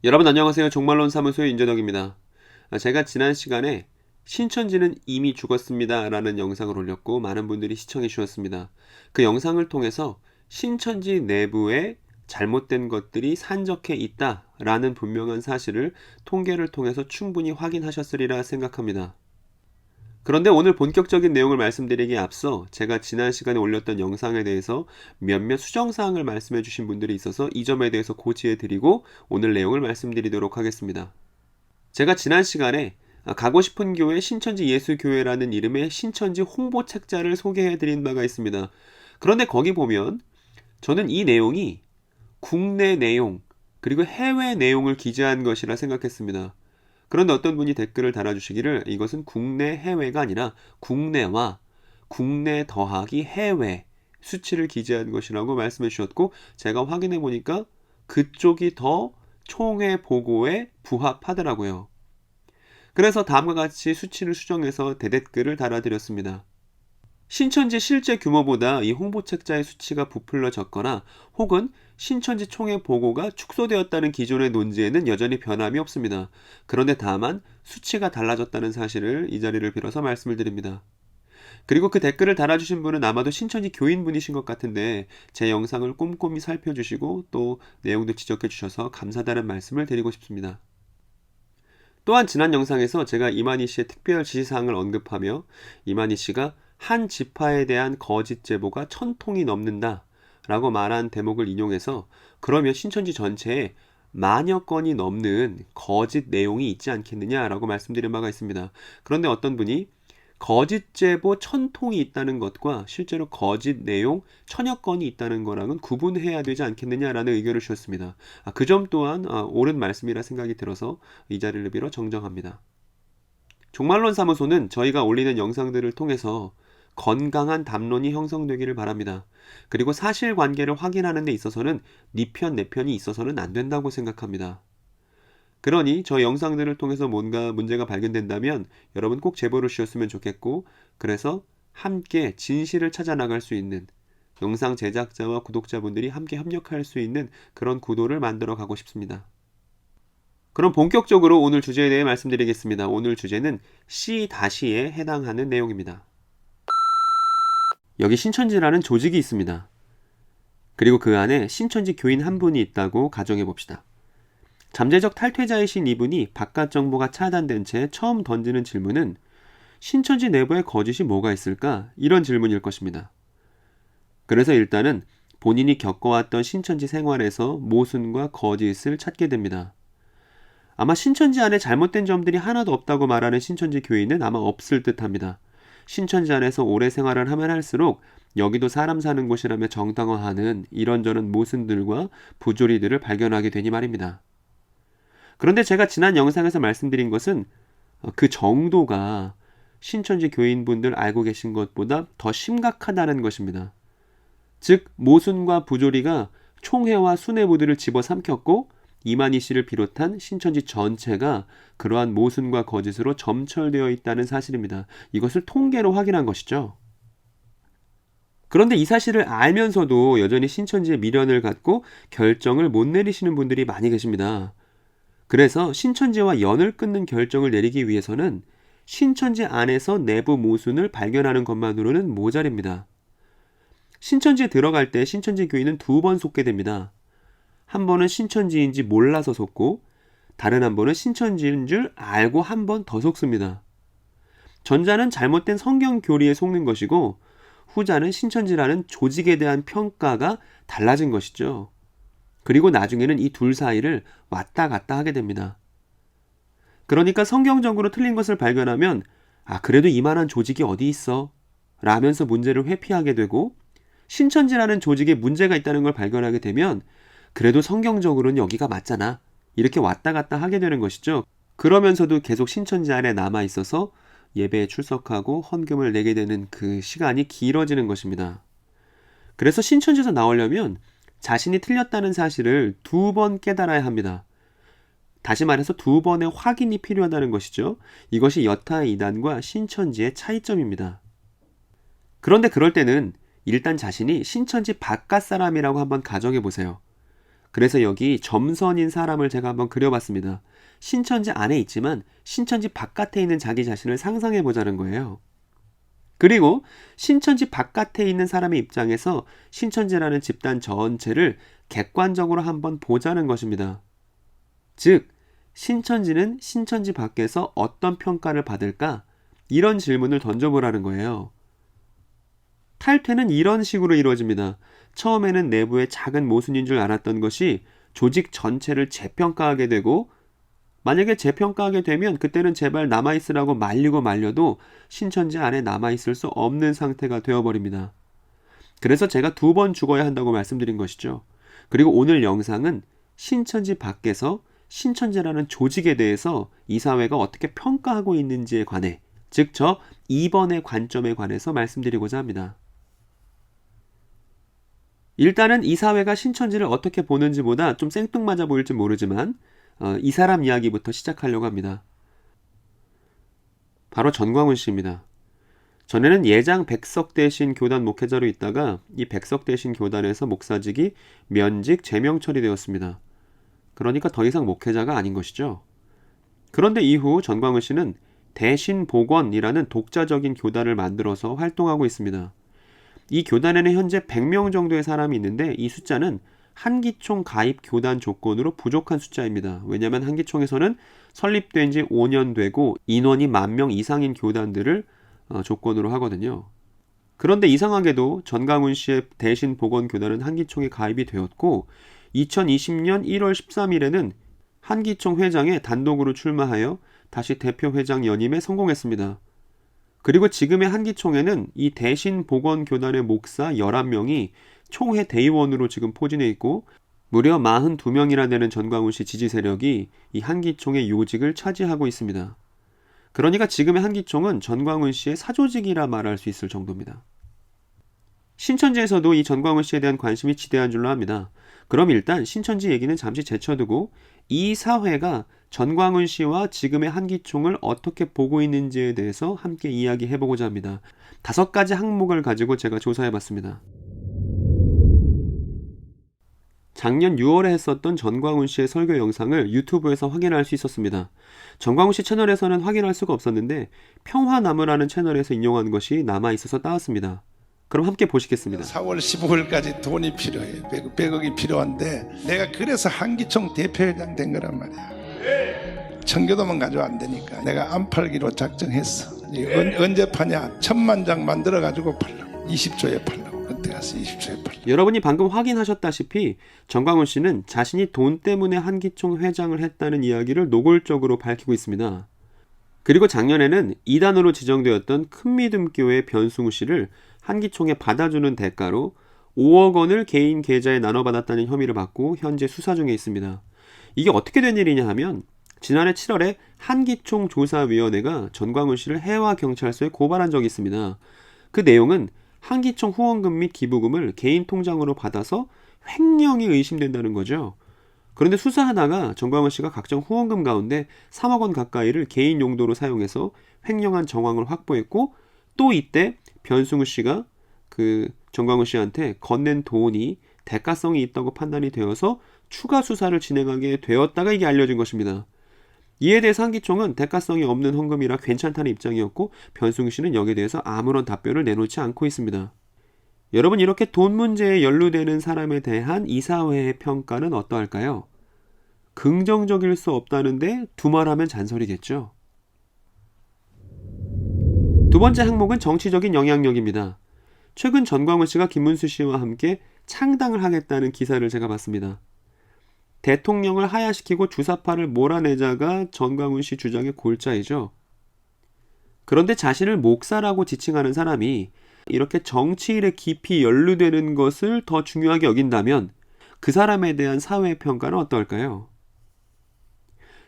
여러분 안녕하세요. 종말론 사무소의 인전혁입니다. 제가 지난 시간에 신천지는 이미 죽었습니다 라는 영상을 올렸고 많은 분들이 시청해 주셨습니다. 그 영상을 통해서 신천지 내부에 잘못된 것들이 산적해 있다 라는 분명한 사실을 통계를 통해서 충분히 확인하셨으리라 생각합니다. 그런데 오늘 본격적인 내용을 말씀드리기에 앞서 제가 지난 시간에 올렸던 영상에 대해서 몇몇 수정사항을 말씀해 주신 분들이 있어서 이 점에 대해서 고지해 드리고 오늘 내용을 말씀드리도록 하겠습니다. 제가 지난 시간에 가고 싶은 교회 신천지 예수교회라는 이름의 신천지 홍보 책자를 소개해 드린 바가 있습니다. 그런데 거기 보면 저는 이 내용이 국내 내용 그리고 해외 내용을 기재한 것이라 생각했습니다. 그런데 어떤 분이 댓글을 달아주시기를 이것은 국내 해외가 아니라 국내와 국내 더하기 해외 수치를 기재한 것이라고 말씀해 주셨고 제가 확인해 보니까 그쪽이 더 총회 보고에 부합하더라고요. 그래서 다음과 같이 수치를 수정해서 대댓글을 달아드렸습니다. 신천지 실제 규모보다 이 홍보책자의 수치가 부풀려졌거나 혹은 신천지 총회 보고가 축소되었다는 기존의 논지에는 여전히 변함이 없습니다. 그런데 다만 수치가 달라졌다는 사실을 이 자리를 빌어서 말씀을 드립니다. 그리고 그 댓글을 달아주신 분은 아마도 신천지 교인분이신 것 같은데 제 영상을 꼼꼼히 살펴주시고 또 내용도 지적해 주셔서 감사하다는 말씀을 드리고 싶습니다. 또한 지난 영상에서 제가 이만희 씨의 특별 지시사항을 언급하며 이만희 씨가 한 지파에 대한 거짓 제보가 1000통이 넘는다 라고 말한 대목을 인용해서 그러면 신천지 전체에 만여 건이 넘는 거짓 내용이 있지 않겠느냐라고 말씀드린 바가 있습니다. 그런데 어떤 분이 거짓 제보 1000통이 있다는 것과 실제로 거짓 내용 1000여 건이 있다는 거랑은 구분해야 되지 않겠느냐라는 의견을 주셨습니다. 그 점 또한 옳은 말씀이라 생각이 들어서 이 자리를 빌어 정정합니다. 종말론 사무소는 저희가 올리는 영상들을 통해서 건강한 담론이 형성되기를 바랍니다. 그리고 사실관계를 확인하는 데 있어서는 네 편, 내 편이 있어서는 안 된다고 생각합니다. 그러니 저 영상들을 통해서 뭔가 문제가 발견된다면 여러분 꼭 제보를 주셨으면 좋겠고 그래서 함께 진실을 찾아 나갈 수 있는 영상 제작자와 구독자분들이 함께 협력할 수 있는 그런 구도를 만들어 가고 싶습니다. 그럼 본격적으로 오늘 주제에 대해 말씀드리겠습니다. 오늘 주제는 C-에 해당하는 내용입니다. 여기 신천지라는 조직이 있습니다. 그리고 그 안에 신천지 교인 한 분이 있다고 가정해 봅시다. 잠재적 탈퇴자이신 이분이 바깥 정보가 차단된 채 처음 던지는 질문은 신천지 내부에 거짓이 뭐가 있을까? 이런 질문일 것입니다. 그래서 일단은 본인이 겪어왔던 신천지 생활에서 모순과 거짓을 찾게 됩니다. 아마 신천지 안에 잘못된 점들이 하나도 없다고 말하는 신천지 교인은 아마 없을 듯합니다. 신천지 안에서 오래 생활을 하면 할수록 여기도 사람 사는 곳이라며 정당화하는 이런저런 모순들과 부조리들을 발견하게 되니 말입니다. 그런데 제가 지난 영상에서 말씀드린 것은 그 정도가 신천지 교인분들 알고 계신 것보다 더 심각하다는 것입니다. 즉 모순과 부조리가 총회와 수뇌부들을 집어삼켰고 이만희 씨를 비롯한 신천지 전체가 그러한 모순과 거짓으로 점철되어 있다는 사실입니다. 이것을 통계로 확인한 것이죠. 그런데 이 사실을 알면서도 여전히 신천지에 미련을 갖고 결정을 못 내리시는 분들이 많이 계십니다. 그래서 신천지와 연을 끊는 결정을 내리기 위해서는 신천지 안에서 내부 모순을 발견하는 것만으로는 모자랍니다. 신천지에 들어갈 때 신천지 교인은 2번 속게 됩니다. 한 번은 신천지인지 몰라서 속고 다른 한 번은 신천지인 줄 알고 한 번 더 속습니다. 전자는 잘못된 성경 교리에 속는 것이고 후자는 신천지라는 조직에 대한 평가가 달라진 것이죠. 그리고 나중에는 이 둘 사이를 왔다 갔다 하게 됩니다. 그러니까 성경적으로 틀린 것을 발견하면 그래도 이만한 조직이 어디 있어? 라면서 문제를 회피하게 되고 신천지라는 조직에 문제가 있다는 걸 발견하게 되면 그래도 성경적으로는 여기가 맞잖아. 이렇게 왔다 갔다 하게 되는 것이죠. 그러면서도 계속 신천지 안에 남아 있어서 예배에 출석하고 헌금을 내게 되는 그 시간이 길어지는 것입니다. 그래서 신천지에서 나오려면 자신이 틀렸다는 사실을 2번 깨달아야 합니다. 다시 말해서 2번의 확인이 필요하다는 것이죠. 이것이 여타 이단과 신천지의 차이점입니다. 그런데 그럴 때는 일단 자신이 신천지 바깥 사람이라고 한번 가정해 보세요. 그래서 여기 점선인 사람을 제가 한번 그려봤습니다. 신천지 안에 있지만 신천지 바깥에 있는 자기 자신을 상상해 보자는 거예요. 그리고 신천지 바깥에 있는 사람의 입장에서 신천지라는 집단 전체를 객관적으로 한번 보자는 것입니다. 즉, 신천지는 신천지 밖에서 어떤 평가를 받을까? 이런 질문을 던져보라는 거예요. 탈퇴는 이런 식으로 이루어집니다. 처음에는 내부의 작은 모순인 줄 알았던 것이 조직 전체를 재평가하게 되고, 만약에 재평가하게 되면 그때는 제발 남아있으라고 말리고 말려도 신천지 안에 남아있을 수 없는 상태가 되어버립니다. 그래서 제가 2번 죽어야 한다고 말씀드린 것이죠. 그리고 오늘 영상은 신천지 밖에서 신천지라는 조직에 대해서 이 사회가 어떻게 평가하고 있는지에 관해, 즉 저 2번의 관점에 관해서 말씀드리고자 합니다. 일단은 이 사회가 신천지를 어떻게 보는지보다 좀 생뚱맞아 보일지 모르지만 이 사람 이야기부터 시작하려고 합니다. 바로 전광훈 씨입니다. 전에는 예장 백석대신 교단 목회자로 있다가 이 백석대신 교단에서 목사직이 면직 제명 처리되었습니다. 그러니까 더 이상 목회자가 아닌 것이죠. 그런데 이후 전광훈 씨는 대신복원이라는 독자적인 교단을 만들어서 활동하고 있습니다. 이 교단에는 현재 100명 정도의 사람이 있는데 이 숫자는 한기총 가입 교단 조건으로 부족한 숫자입니다. 왜냐하면 한기총에서는 설립된 지 5년 되고 인원이 10,000명 이상인 교단들을 조건으로 하거든요. 그런데 이상하게도 전광훈 씨의 대신복원교단은 한기총에 가입이 되었고 2020년 1월 13일에는 한기총 회장에 단독으로 출마하여 다시 대표 회장 연임에 성공했습니다. 그리고 지금의 한기총에는 이 대신복원교단의 목사 11명이 총회 대의원으로 지금 포진해 있고 무려 42명이나 되는 전광훈 씨 지지 세력이 이 한기총의 요직을 차지하고 있습니다. 그러니까 지금의 한기총은 전광훈 씨의 사조직이라 말할 수 있을 정도입니다. 신천지에서도 이 전광훈 씨에 대한 관심이 지대한 줄로 압니다. 그럼 일단 신천지 얘기는 잠시 제쳐두고 이 사회가 전광훈 씨와 지금의 한기총을 어떻게 보고 있는지에 대해서 함께 이야기해보고자 합니다. 5가지 항목을 가지고 제가 조사해봤습니다. 작년 6월에 했었던 전광훈 씨의 설교 영상을 유튜브에서 확인할 수 있었습니다. 전광훈 씨 채널에서는 확인할 수가 없었는데 평화나무라는 채널에서 인용한 것이 남아있어서 따왔습니다. 그럼 함께 보시겠습니다. 4월 15일까지 돈이 필요해. 100억이 필요한데 내가 그래서 한기총 대표회장 된 거란 말이야. 청교도만 가지고 안 되니까 내가 안 팔기로 작정했어. 언제 파냐? 10,000장 만들어 가지고 팔려고. 20조에 팔려고. 그때 가서 20조에 팔려고. 여러분이 방금 확인하셨다시피 전광훈 씨는 자신이 돈 때문에 한기총 회장을 했다는 이야기를 노골적으로 밝히고 있습니다. 그리고 작년에는 이단으로 지정되었던 큰미듬교회 변승우 씨를 한기총에 받아주는 대가로 5억 원을 개인 계좌에 나눠받았다는 혐의를 받고 현재 수사 중에 있습니다. 이게 어떻게 된 일이냐 하면 지난해 7월에 한기총 조사위원회가 전광훈 씨를 해와경찰서에 고발한 적이 있습니다. 그 내용은 한기총 후원금 및 기부금을 개인 통장으로 받아서 횡령이 의심된다는 거죠. 그런데 수사하다가 전광훈 씨가 각종 후원금 가운데 3억 원 가까이를 개인 용도로 사용해서 횡령한 정황을 확보했고 또 이때 변승우 씨가 그 전광훈 씨한테 건넨 돈이 대가성이 있다고 판단이 되어서 추가 수사를 진행하게 되었다가 이게 알려진 것입니다. 이에 대해서 한기총은 대가성이 없는 헌금이라 괜찮다는 입장이었고 변승우 씨는 여기에 대해서 아무런 답변을 내놓지 않고 있습니다. 여러분 이렇게 돈 문제에 연루되는 사람에 대한 이 사회의 평가는 어떠할까요? 긍정적일 수 없다는데 두말하면 잔소리겠죠. 2번째 항목은 정치적인 영향력입니다. 최근 전광훈 씨가 김문수 씨와 함께 창당을 하겠다는 기사를 제가 봤습니다. 대통령을 하야시키고 주사파를 몰아내자가 전광훈 씨 주장의 골자이죠. 그런데 자신을 목사라고 지칭하는 사람이 이렇게 정치일에 깊이 연루되는 것을 더 중요하게 여긴다면 그 사람에 대한 사회의 평가는 어떨까요?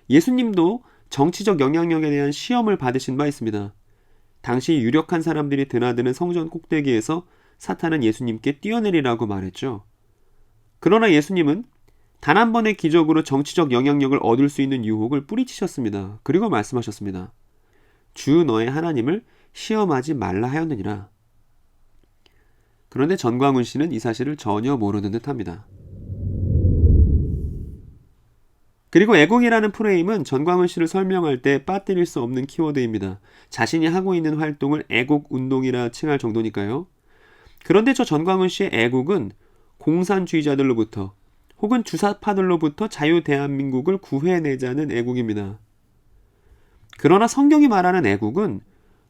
예수님도 정치적 영향력에 대한 시험을 받으신 바 있습니다. 당시 유력한 사람들이 드나드는 성전 꼭대기에서 사탄은 예수님께 뛰어내리라고 말했죠. 그러나 예수님은 단 한 번의 기적으로 정치적 영향력을 얻을 수 있는 유혹을 뿌리치셨습니다. 그리고 말씀하셨습니다. 주 너의 하나님을 시험하지 말라 하였느니라. 그런데 전광훈 씨는 이 사실을 전혀 모르는 듯합니다. 그리고 애국이라는 프레임은 전광훈 씨를 설명할 때 빠뜨릴 수 없는 키워드입니다. 자신이 하고 있는 활동을 애국운동이라 칭할 정도니까요. 그런데 저 전광훈 씨의 애국은 공산주의자들로부터 혹은 주사파들로부터 자유대한민국을 구해내자는 애국입니다. 그러나 성경이 말하는 애국은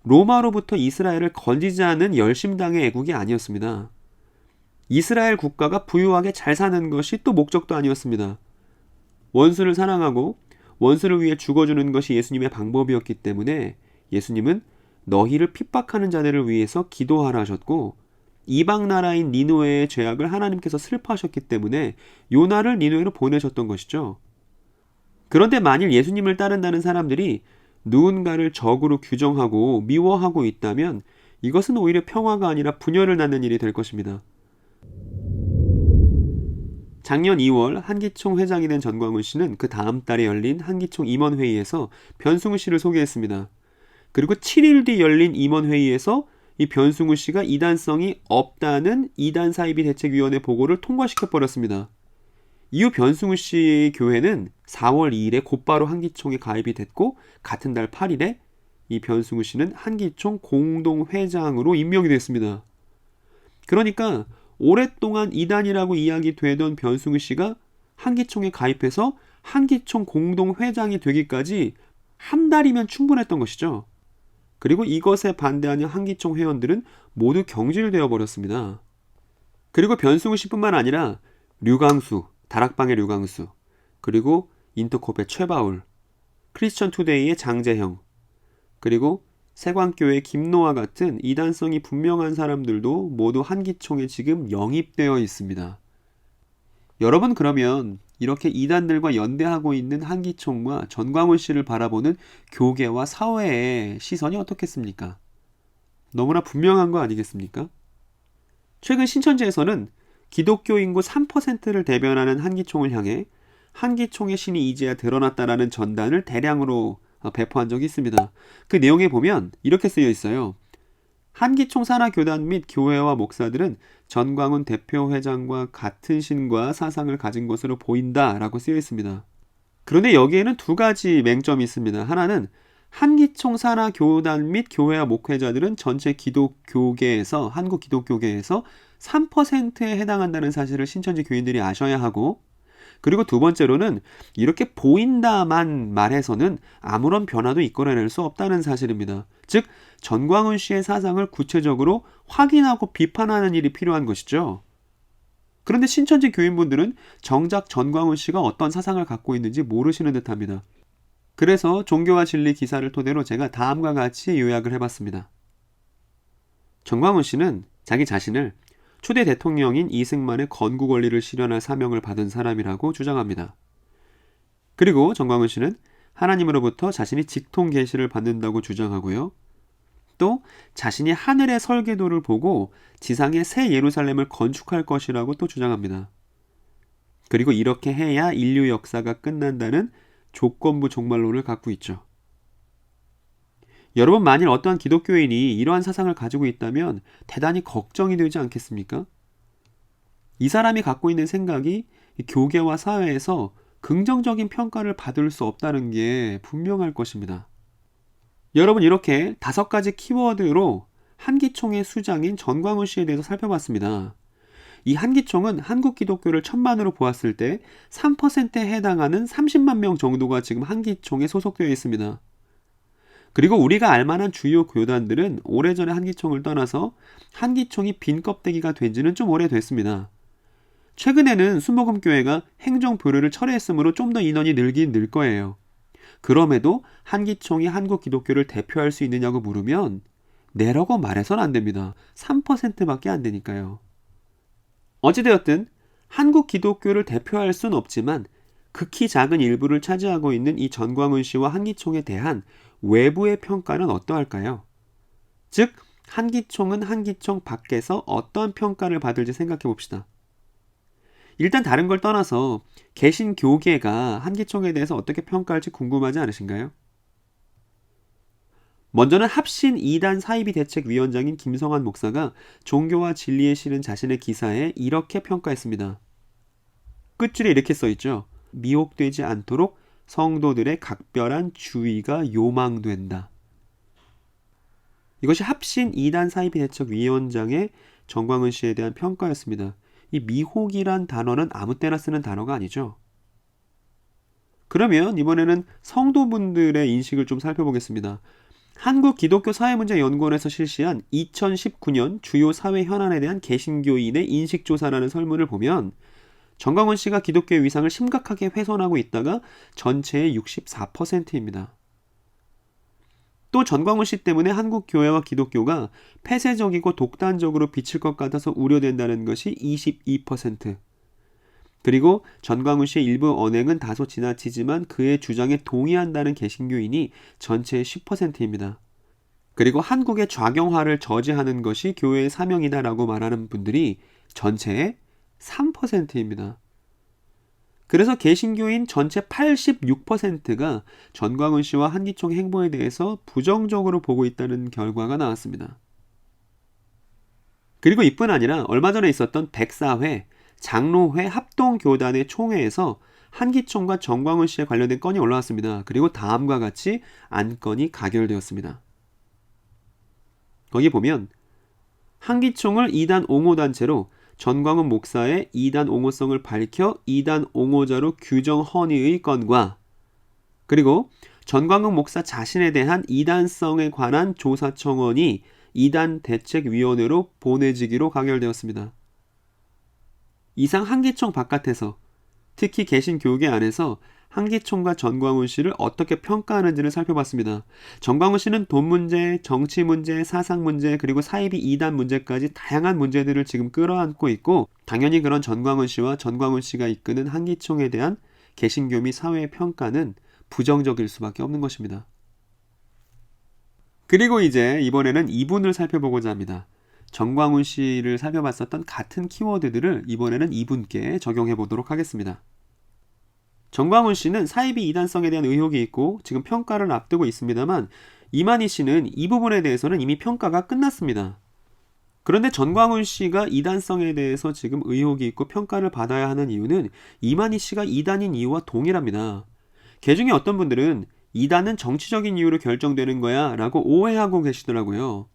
로마로부터 이스라엘을 건지자는 열심당의 애국이 아니었습니다. 이스라엘 국가가 부유하게 잘 사는 것이 또 목적도 아니었습니다. 원수를 사랑하고 원수를 위해 죽어주는 것이 예수님의 방법이었기 때문에 예수님은 너희를 핍박하는 자들을 위해서 기도하라 하셨고, 이방 나라인 니느웨의 죄악을 하나님께서 슬퍼하셨기 때문에 요나를 니느웨로 보내셨던 것이죠. 그런데 만일 예수님을 따른다는 사람들이 누군가를 적으로 규정하고 미워하고 있다면 이것은 오히려 평화가 아니라 분열을 낳는 일이 될 것입니다. 작년 2월 한기총 회장이 된 전광훈 씨는 그 다음 달에 열린 한기총 임원회의에서 변승우 씨를 소개했습니다. 그리고 7일 뒤 열린 임원회의에서 이 변승우 씨가 이단성이 없다는 이단 사이비 대책위원회 보고를 통과시켜버렸습니다. 이후 변승우 씨의 교회는 4월 2일에 곧바로 한기총에 가입이 됐고, 같은 달 8일에 이 변승우 씨는 한기총 공동회장으로 임명이 됐습니다. 그러니까 오랫동안 이단이라고 이야기되던 변승우 씨가 한기총에 가입해서 한기총 공동회장이 되기까지 한 달이면 충분했던 것이죠. 그리고 이것에 반대하는 한기총 회원들은 모두 경질되어 버렸습니다. 그리고 변승우 씨뿐만 아니라 류광수, 다락방의 류광수, 그리고 인터콥의 최바울, 크리스천 투데이의 장재형, 그리고 세광교회의 김노아 같은 이단성이 분명한 사람들도 모두 한기총에 지금 영입되어 있습니다. 여러분, 그러면 이렇게 이단들과 연대하고 있는 한기총과 전광훈 씨를 바라보는 교계와 사회의 시선이 어떻겠습니까? 너무나 분명한 거 아니겠습니까? 최근 신천지에서는 기독교 인구 3%를 대변하는 한기총을 향해 한기총의 신이 이제야 드러났다라는 전단을 대량으로 배포한 적이 있습니다. 그 내용에 보면 이렇게 쓰여 있어요. 한기총 산하교단 및 교회와 목사들은 전광훈 대표회장과 같은 신과 사상을 가진 것으로 보인다라고 쓰여 있습니다. 그런데 여기에는 두 가지 맹점이 있습니다. 하나는 한기총 산하교단 및 교회와 목회자들은 전체 기독교계에서, 한국 기독교계에서 3%에 해당한다는 사실을 신천지 교인들이 아셔야 하고, 그리고 두 번째로는 이렇게 보인다만 말해서는 아무런 변화도 이끌어낼 수 없다는 사실입니다. 즉, 전광훈 씨의 사상을 구체적으로 확인하고 비판하는 일이 필요한 것이죠. 그런데 신천지 교인분들은 정작 전광훈 씨가 어떤 사상을 갖고 있는지 모르시는 듯합니다. 그래서 종교와 진리 기사를 토대로 제가 다음과 같이 요약을 해봤습니다. 전광훈 씨는 자기 자신을 초대 대통령인 이승만의 건국 원리를 실현할 사명을 받은 사람이라고 주장합니다. 그리고 전광훈 씨는 하나님으로부터 자신이 직통 계시를 받는다고 주장하고요. 또 자신이 하늘의 설계도를 보고 지상의 새 예루살렘을 건축할 것이라고 또 주장합니다. 그리고 이렇게 해야 인류 역사가 끝난다는 조건부 종말론을 갖고 있죠. 여러분, 만일 어떠한 기독교인이 이러한 사상을 가지고 있다면 대단히 걱정이 되지 않겠습니까? 이 사람이 갖고 있는 생각이 교계와 사회에서 긍정적인 평가를 받을 수 없다는 게 분명할 것입니다. 여러분, 이렇게 5가지 키워드로 한기총의 수장인 전광훈 씨에 대해서 살펴봤습니다. 이 한기총은 한국 기독교를 천만으로 보았을 때 3%에 해당하는 30만 명 정도가 지금 한기총에 소속되어 있습니다. 그리고 우리가 알만한 주요 교단들은 오래전에 한기총을 떠나서 한기총이 빈 껍데기가 된 지는 좀 오래됐습니다. 최근에는 순복음교회가 행정부를 철회했으므로 좀 더 인원이 늘긴 늘 거예요. 그럼에도 한기총이 한국 기독교를 대표할 수 있느냐고 물으면 네라고 말해서는 안 됩니다. 3%밖에 안 되니까요. 어찌되었든 한국 기독교를 대표할 순 없지만 극히 작은 일부를 차지하고 있는 이 전광훈 씨와 한기총에 대한 외부의 평가는 어떠할까요? 즉, 한기총은 한기총 밖에서 어떤 평가를 받을지 생각해 봅시다. 일단 다른 걸 떠나서 개신교계가 한기총에 대해서 어떻게 평가할지 궁금하지 않으신가요? 먼저는 합신 2단 사이비 대책위원장인 김성환 목사가 종교와 진리에 실은 자신의 기사에 이렇게 평가했습니다. 끝줄에 이렇게 써있죠. 미혹되지 않도록 성도들의 각별한 주의가 요망된다. 이것이 합신 2단 사이비 대책 위원장의 정광훈 씨에 대한 평가였습니다. 이 미혹이란 단어는 아무 때나 쓰는 단어가 아니죠. 그러면 이번에는 성도분들의 인식을 좀 살펴보겠습니다. 한국기독교사회문제연구원에서 실시한 2019년 주요 사회 현안에 대한 개신교인의 인식조사라는 설문을 보면 정광훈 씨가 기독교의 위상을 심각하게 훼손하고 있다가 전체의 64%입니다. 또 전광훈 씨 때문에 한국 교회와 기독교가 폐쇄적이고 독단적으로 비칠 것 같아서 우려된다는 것이 22%. 그리고 전광훈 씨의 일부 언행은 다소 지나치지만 그의 주장에 동의한다는 개신교인이 전체의 10%입니다. 그리고 한국의 좌경화를 저지하는 것이 교회의 사명이다라고 말하는 분들이 전체의 3%입니다. 그래서 개신교인 전체 86%가 전광훈 씨와 한기총 행보에 대해서 부정적으로 보고 있다는 결과가 나왔습니다. 그리고 이뿐 아니라 얼마 전에 있었던 백사회, 장로회 합동교단의 총회에서 한기총과 전광훈 씨에 관련된 건이 올라왔습니다. 그리고 다음과 같이 안건이 가결되었습니다. 거기 보면 한기총을 2단 옹호단체로 전광훈 목사의 2단 옹호성을 밝혀 2단 옹호자로 규정 헌의의 건과 그리고 전광훈 목사 자신에 대한 2단성에 관한 조사 청원이 2단 대책위원회로 보내지기로 가결되었습니다. 이상 한기총 바깥에서 특히 개신교계 안에서 한기총과 전광훈 씨를 어떻게 평가하는지를 살펴봤습니다. 전광훈 씨는 돈 문제, 정치 문제, 사상 문제, 그리고 사이비 2단 문제까지 다양한 문제들을 지금 끌어안고 있고 당연히 그런 전광훈 씨와 전광훈 씨가 이끄는 한기총에 대한 개신교 및 사회의 평가는 부정적일 수밖에 없는 것입니다. 그리고 이제 이번에는 이분을 살펴보고자 합니다. 전광훈 씨를 살펴봤었던 같은 키워드들을 이번에는 이분께 적용해 보도록 하겠습니다. 전광훈 씨는 사이비 2단성에 대한 의혹이 있고 지금 평가를 앞두고 있습니다만 이만희 씨는 이 부분에 대해서는 이미 평가가 끝났습니다. 그런데 전광훈 씨가 2단성에 대해서 지금 의혹이 있고 평가를 받아야 하는 이유는 이만희 씨가 2단인 이유와 동일합니다. 개중에 어떤 분들은 2단은 정치적인 이유로 결정되는 거야 라고 오해하고 계시더라고요.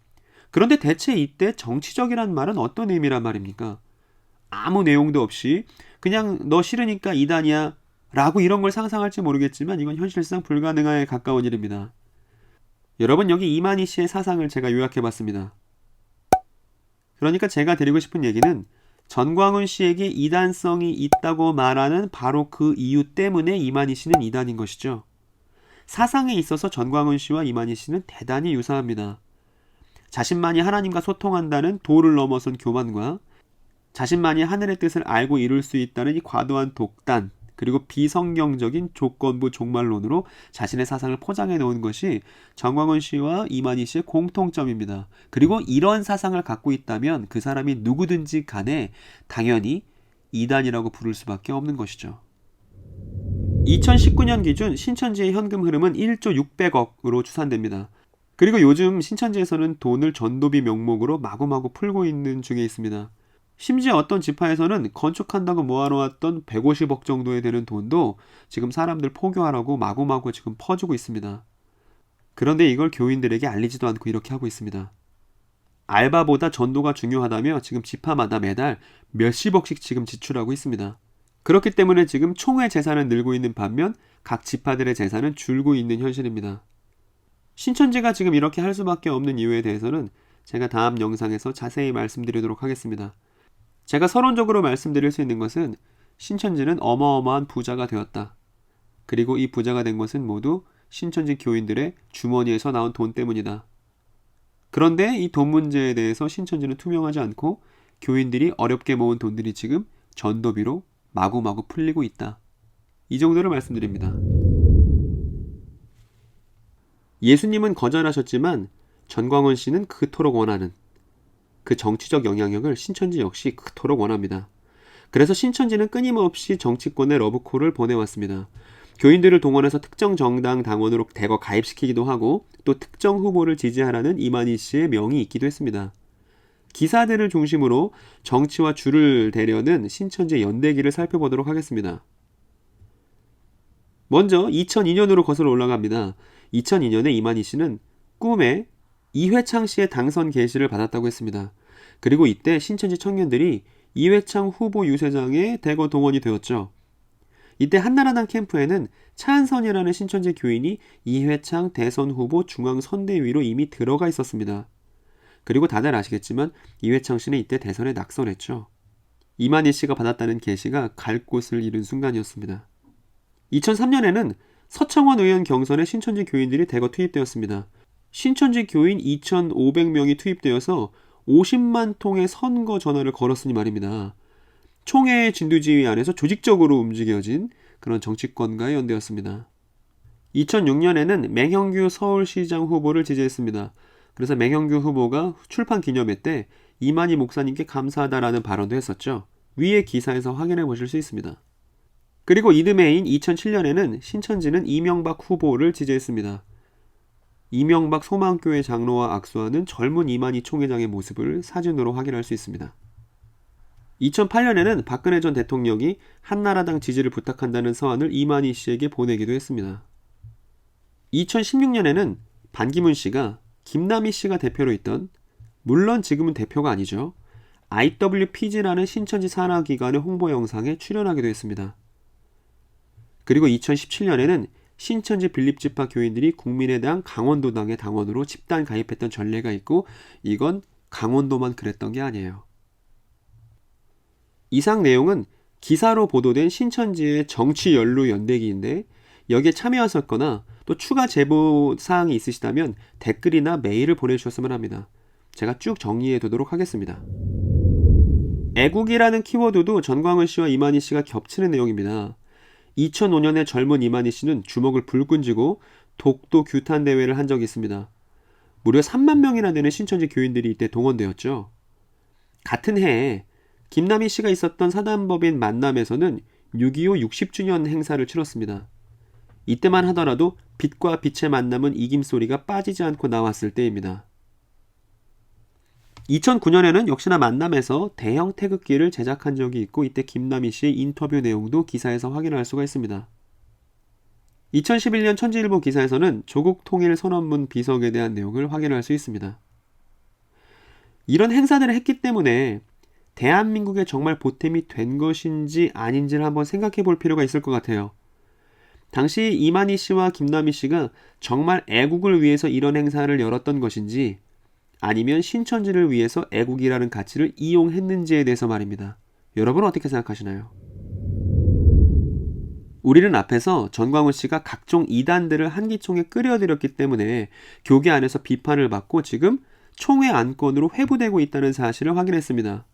그런데 대체 이때 정치적이란 말은 어떤 의미란 말입니까? 아무 내용도 없이 그냥 너 싫으니까 2단이야 라고 이런 걸 상상할지 모르겠지만 이건 현실상 불가능에 가까운 일입니다. 여러분 여기 이만희 씨의 사상을 제가 요약해봤습니다. 그러니까 제가 드리고 싶은 얘기는 전광훈 씨에게 2단성이 있다고 말하는 바로 그 이유 때문에 이만희 씨는 2단인 것이죠. 사상에 있어서 전광훈 씨와 이만희 씨는 대단히 유사합니다. 자신만이 하나님과 소통한다는 도를 넘어선 교만과 자신만이 하늘의 뜻을 알고 이룰 수 있다는 이 과도한 독단 그리고 비성경적인 조건부 종말론으로 자신의 사상을 포장해 놓은 것이 전광훈 씨와 이만희 씨의 공통점입니다. 그리고 이런 사상을 갖고 있다면 그 사람이 누구든지 간에 당연히 이단이라고 부를 수밖에 없는 것이죠. 2019년 기준 신천지의 현금 흐름은 1조 600억으로 추산됩니다. 그리고 요즘 신천지에서는 돈을 전도비 명목으로 마구마구 풀고 있는 중에 있습니다. 심지어 어떤 지파에서는 건축한다고 모아놓았던 150억 정도에 되는 돈도 지금 사람들 포교하라고 마구마구 지금 퍼주고 있습니다. 그런데 이걸 교인들에게 알리지도 않고 이렇게 하고 있습니다. 알바보다 전도가 중요하다며 지금 지파마다 매달 몇십억씩 지금 지출하고 있습니다. 그렇기 때문에 지금 총회 재산은 늘고 있는 반면 각 지파들의 재산은 줄고 있는 현실입니다. 신천지가 지금 이렇게 할 수밖에 없는 이유에 대해서는 제가 다음 영상에서 자세히 말씀드리도록 하겠습니다. 제가 서론적으로 말씀드릴 수 있는 것은 신천지는 어마어마한 부자가 되었다. 그리고 이 부자가 된 것은 모두 신천지 교인들의 주머니에서 나온 돈 때문이다. 그런데 이 돈 문제에 대해서 신천지는 투명하지 않고 교인들이 어렵게 모은 돈들이 지금 전도비로 마구마구 풀리고 있다. 이 정도를 말씀드립니다. 예수님은 거절하셨지만 전광훈 씨는 그토록 원하는 그 정치적 영향력을 신천지 역시 그토록 원합니다. 그래서 신천지는 끊임없이 정치권의 러브콜을 보내왔습니다. 교인들을 동원해서 특정 정당 당원으로 대거 가입시키기도 하고 또 특정 후보를 지지하라는 이만희 씨의 명이 있기도 했습니다. 기사들을 중심으로 정치와 줄을 대려는 신천지의 연대기를 살펴보도록 하겠습니다. 먼저 2002년으로 거슬러 올라갑니다. 2002년에 이만희 씨는 꿈에 이회창 씨의 당선 계시를 받았다고 했습니다. 그리고 이때 신천지 청년들이 이회창 후보 유세장에 대거 동원이 되었죠. 이때 한나라당 캠프에는 차한선이라는 신천지 교인이 이회창 대선 후보 중앙선대위로 이미 들어가 있었습니다. 그리고 다들 아시겠지만 이회창 씨는 이때 대선에 낙선했죠. 이만희 씨가 받았다는 계시가 갈 곳을 잃은 순간이었습니다. 2003년에는 서청원 의원 경선에 신천지 교인들이 대거 투입되었습니다. 신천지 교인 2,500명이 투입되어서 50만 통의 선거 전화를 걸었으니 말입니다. 총회 진두지휘 안에서 조직적으로 움직여진 그런 정치권과의 연대였습니다. 2006년에는 맹형규 서울시장 후보를 지지했습니다. 그래서 맹형규 후보가 출판 기념회 때 이만희 목사님께 감사하다라는 발언도 했었죠. 위의 기사에서 확인해 보실 수 있습니다. 그리고 이듬해인 2007년에는 신천지는 이명박 후보를 지지했습니다. 이명박 소망교회 장로와 악수하는 젊은 이만희 총회장의 모습을 사진으로 확인할 수 있습니다. 2008년에는 박근혜 전 대통령이 한나라당 지지를 부탁한다는 서한을 이만희 씨에게 보내기도 했습니다. 2016년에는 반기문 씨가 김남희 씨가 대표로 있던, 물론 지금은 대표가 아니죠, IWPG라는 신천지 산하기관의 홍보 영상에 출연하기도 했습니다. 그리고 2017년에는 신천지 빌립지파 교인들이 국민의당 강원도당의 당원으로 집단 가입했던 전례가 있고, 이건 강원도만 그랬던 게 아니에요. 이상 내용은 기사로 보도된 신천지의 정치 연루 연대기인데, 여기에 참여하셨거나 또 추가 제보 사항이 있으시다면 댓글이나 메일을 보내주셨으면 합니다. 제가 쭉 정리해 두도록 하겠습니다. 애국이라는 키워드도 전광훈 씨와 이만희 씨가 겹치는 내용입니다. 2005년에 젊은 이만희 씨는 주먹을 불끈 쥐고 독도 규탄 대회를 한 적이 있습니다. 무려 3만 명이나 되는 신천지 교인들이 이때 동원되었죠. 같은 해에 김남희 씨가 있었던 사단법인 만남에서는 6.25 60주년 행사를 치렀습니다. 이때만 하더라도 빛과 빛의 만남은 이김소리가 빠지지 않고 나왔을 때입니다. 2009년에는 역시나 만남에서 대형 태극기를 제작한 적이 있고, 이때 김남희 씨의 인터뷰 내용도 기사에서 확인할 수가 있습니다. 2011년 천지일보 기사에서는 조국 통일 선언문 비석에 대한 내용을 확인할 수 있습니다. 이런 행사들을 했기 때문에 대한민국에 정말 보탬이 된 것인지 아닌지를 한번 생각해 볼 필요가 있을 것 같아요. 당시 이만희 씨와 김남희 씨가 정말 애국을 위해서 이런 행사를 열었던 것인지, 아니면 신천지를 위해서 애국이라는 가치를 이용했는지에 대해서 말입니다. 여러분은 어떻게 생각하시나요? 우리는 앞에서 전광훈 씨가 각종 이단들을 한기총에 끌어들였기 때문에 교계 안에서 비판을 받고 지금 총회 안건으로 회부되고 있다는 사실을 확인했습니다.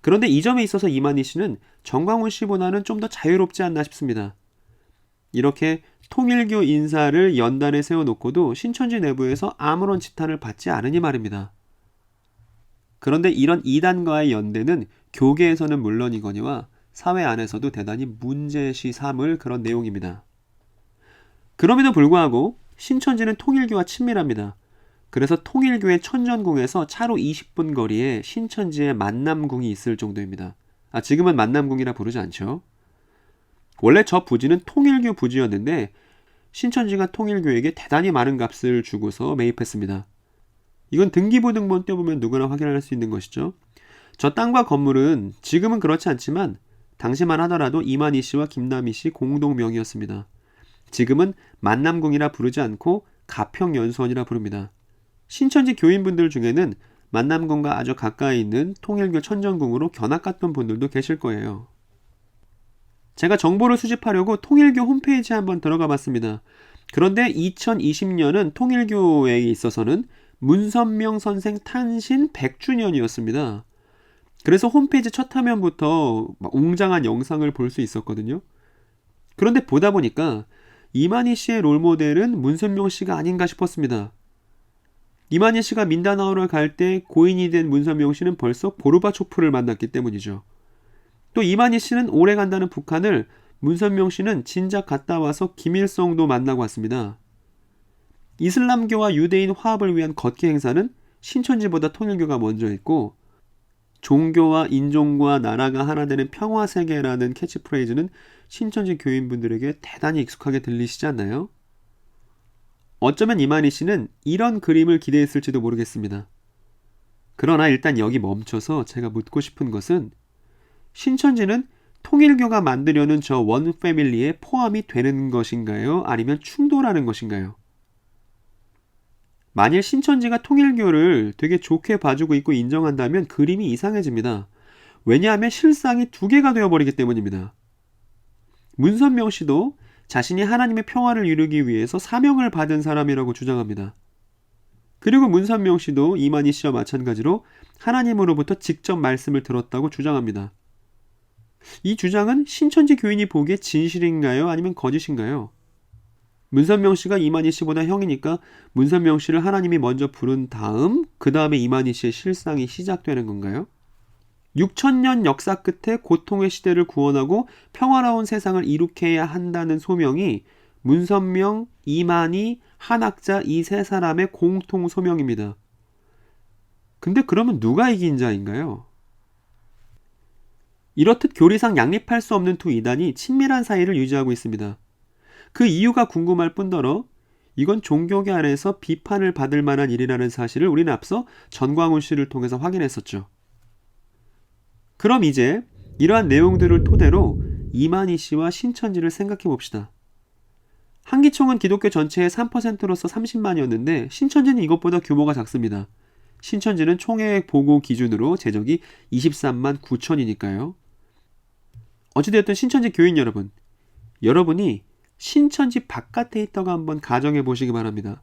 그런데 이 점에 있어서 이만희 씨는 전광훈 씨보다는 좀 더 자유롭지 않나 싶습니다. 이렇게 통일교 인사를 연단에 세워놓고도 신천지 내부에서 아무런 지탄을 받지 않으니 말입니다. 그런데 이런 이단과의 연대는 교계에서는 물론이거니와 사회 안에서도 대단히 문제시 삼을 그런 내용입니다. 그럼에도 불구하고 신천지는 통일교와 친밀합니다. 그래서 통일교의 천전궁에서 차로 20분 거리에 신천지의 만남궁이 있을 정도입니다. 지금은 만남궁이라 부르지 않죠. 원래 저 부지는 통일교 부지였는데 신천지가 통일교에게 대단히 많은 값을 주고서 매입했습니다. 이건 등기부등본 떼보면 누구나 확인할 수 있는 것이죠. 저 땅과 건물은 지금은 그렇지 않지만 당시만 하더라도 이만희 씨와 김남희 씨 공동 명의였습니다. 지금은 만남궁이라 부르지 않고 가평연수원이라 부릅니다. 신천지 교인분들 중에는 만남궁과 아주 가까이 있는 통일교 천정궁으로 견학 갔던 분들도 계실 거예요. 제가 정보를 수집하려고 통일교 홈페이지에 한번 들어가 봤습니다. 그런데 2020년은 통일교에 있어서는 문선명 선생 탄신 100주년이었습니다. 그래서 홈페이지 첫 화면부터 웅장한 영상을 볼 수 있었거든요. 그런데 보다 보니까 이만희 씨의 롤모델은 문선명 씨가 아닌가 싶었습니다. 이만희 씨가 민다나오를 갈 때 고인이 된 문선명 씨는 벌써 고르바초프를 만났기 때문이죠. 또 이만희 씨는 오래 간다는 북한을 문선명 씨는 진작 갔다 와서 김일성도 만나고 왔습니다. 이슬람교와 유대인 화합을 위한 걷기 행사는 신천지보다 통일교가 먼저 했고, 종교와 인종과 나라가 하나 되는 평화세계라는 캐치프레이즈는 신천지 교인분들에게 대단히 익숙하게 들리시지 않나요? 어쩌면 이만희 씨는 이런 그림을 기대했을지도 모르겠습니다. 그러나 일단 여기 멈춰서 제가 묻고 싶은 것은 신천지는 통일교가 만들려는 저 원 패밀리에 포함이 되는 것인가요? 아니면 충돌하는 것인가요? 만일 신천지가 통일교를 되게 좋게 봐주고 있고 인정한다면 그림이 이상해집니다. 왜냐하면 실상이 두 개가 되어버리기 때문입니다. 문선명 씨도 자신이 하나님의 평화를 이루기 위해서 사명을 받은 사람이라고 주장합니다. 그리고 문선명 씨도 이만희 씨와 마찬가지로 하나님으로부터 직접 말씀을 들었다고 주장합니다. 이 주장은 신천지 교인이 보기에 진실인가요? 아니면 거짓인가요? 문선명 씨가 이만희 씨보다 형이니까 문선명 씨를 하나님이 먼저 부른 다음 그 다음에 이만희 씨의 실상이 시작되는 건가요? 6,000년 역사 끝에 고통의 시대를 구원하고 평화로운 세상을 이룩해야 한다는 소명이 문선명, 이만희, 한학자 이 세 사람의 공통 소명입니다. 근데 그러면 누가 이긴 자인가요? 이렇듯 교리상 양립할 수 없는 두 이단이 친밀한 사이를 유지하고 있습니다. 그 이유가 궁금할 뿐더러 이건 종교계 안에서 비판을 받을 만한 일이라는 사실을 우리는 앞서 전광훈 씨를 통해서 확인했었죠. 그럼 이제 이러한 내용들을 토대로 이만희 씨와 신천지를 생각해 봅시다. 한기총은 기독교 전체의 3%로서 30만이었는데 신천지는 이것보다 규모가 작습니다. 신천지는 총회 보고 기준으로 제적이 23만 9천이니까요. 어찌되었든 신천지 교인 여러분, 여러분이 신천지 바깥에 있다고 한번 가정해 보시기 바랍니다.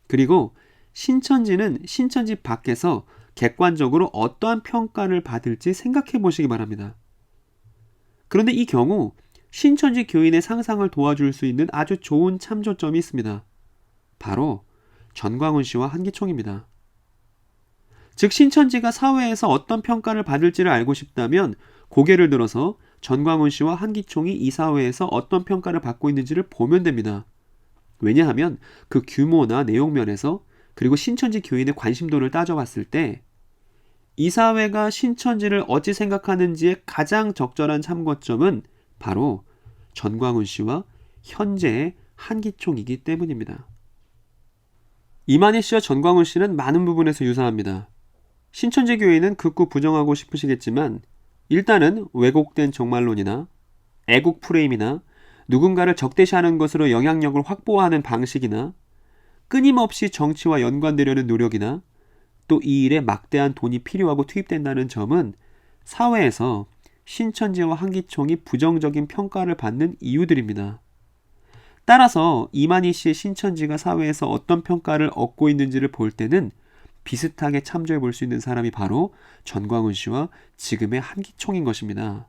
그리고 신천지는 신천지 밖에서 객관적으로 어떠한 평가를 받을지 생각해 보시기 바랍니다. 그런데 이 경우 신천지 교인의 상상을 도와줄 수 있는 아주 좋은 참조점이 있습니다. 바로 전광훈 씨와 한기총입니다. 즉 신천지가 사회에서 어떤 평가를 받을지를 알고 싶다면 고개를 들어서 전광훈 씨와 한기총이 이 사회에서 어떤 평가를 받고 있는지를 보면 됩니다. 왜냐하면 그 규모나 내용 면에서 그리고 신천지 교인의 관심도를 따져봤을 때 이 사회가 신천지를 어찌 생각하는지의 가장 적절한 참고점은 바로 전광훈 씨와 현재의 한기총이기 때문입니다. 이만희 씨와 전광훈 씨는 많은 부분에서 유사합니다. 신천지 교인은 극구 부정하고 싶으시겠지만 일단은 왜곡된 정말론이나 애국 프레임이나 누군가를 적대시하는 것으로 영향력을 확보하는 방식이나 끊임없이 정치와 연관되려는 노력이나 또 이 일에 막대한 돈이 필요하고 투입된다는 점은 사회에서 신천지와 한기총이 부정적인 평가를 받는 이유들입니다. 따라서 이만희 씨의 신천지가 사회에서 어떤 평가를 얻고 있는지를 볼 때는 비슷하게 참조해 볼 수 있는 사람이 바로 전광훈 씨와 지금의 한기총인 것입니다.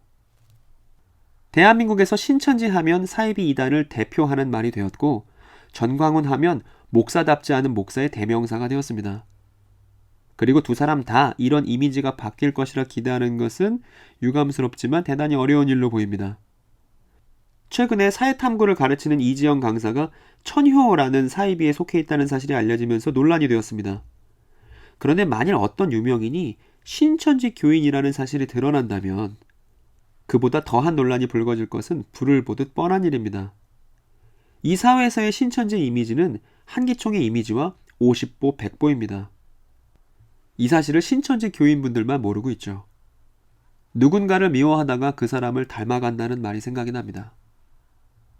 대한민국에서 신천지 하면 사이비 이단을 대표하는 말이 되었고 전광훈 하면 목사답지 않은 목사의 대명사가 되었습니다. 그리고 두 사람 다 이런 이미지가 바뀔 것이라 기대하는 것은 유감스럽지만 대단히 어려운 일로 보입니다. 최근에 사회탐구를 가르치는 이지영 강사가 천효라는 사이비에 속해 있다는 사실이 알려지면서 논란이 되었습니다. 그런데 만일 어떤 유명인이 신천지 교인이라는 사실이 드러난다면 그보다 더한 논란이 불거질 것은 불을 보듯 뻔한 일입니다. 이 사회에서의 신천지 이미지는 한기총의 이미지와 50보 100보입니다. 이 사실을 신천지 교인분들만 모르고 있죠. 누군가를 미워하다가 그 사람을 닮아간다는 말이 생각이 납니다.